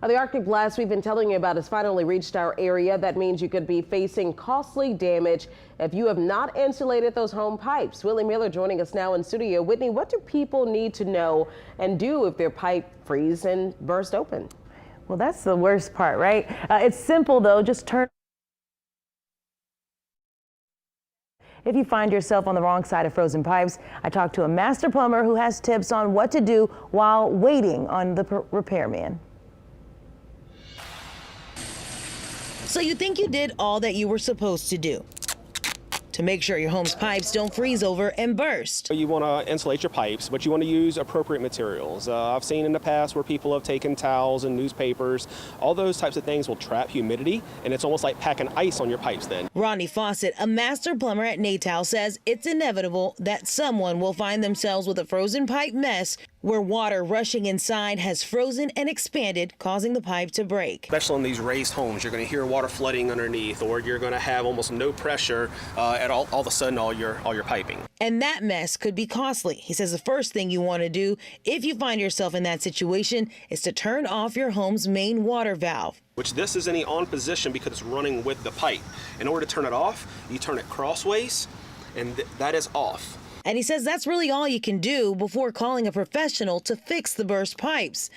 Now, the Arctic blast we've been telling you about has finally reached our area. That means you could be facing costly damage if you have not insulated those home pipes. Whitney Miller joining us now in studio. Whitney, what do people need to know and do if their pipe freeze and burst open? Well, that's the worst part, right? It's simple though. Just turn. If you find yourself on the wrong side of frozen pipes, I talked to a master plumber who has tips on what to do while waiting on the repairman. So you think you did all that you were supposed to do to make sure your home's pipes don't freeze over and burst. You want to insulate your pipes, but you want to use appropriate materials. I've seen in the past where people have taken towels and newspapers. All those types of things will trap humidity, and it's almost like packing ice on your pipes then. Rodney Faucett, a master plumber at Natal, says it's inevitable that someone will find themselves with a frozen pipe mess where water rushing inside has frozen and expanded, causing the pipe to break. Especially in these raised homes, you're going to hear water flooding underneath, or you're going to have almost no pressure at all of a sudden all your piping. And that mess could be costly. He says the first thing you want to do if you find yourself in that situation is to turn off your home's main water valve. Which this is in the on position because it's running with the pipe. In order to turn it off, you turn it crossways, and that is off. And he says that's really all you can do before calling a professional to fix the burst pipes.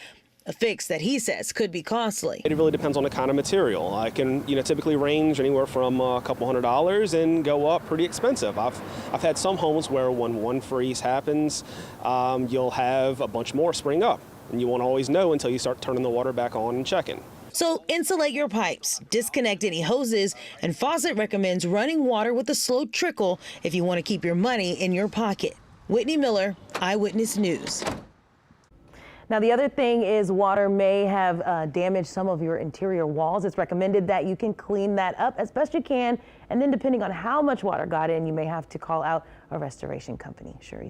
A fix that he says could be costly. It really depends on the kind of material. I can, typically range anywhere from a couple $100s and go up pretty expensive. I've had some homes where when one freeze happens, you'll have a bunch more spring up, and you won't always know until you start turning the water back on and checking. So insulate your pipes, disconnect any hoses, and Faucett recommends running water with a slow trickle if you want to keep your money in your pocket. Whitney Miller, Eyewitness News. Now, the other thing is water may have damaged some of your interior walls. It's recommended that you can clean that up as best you can. And then depending on how much water got in, you may have to call out a restoration company. Sherry.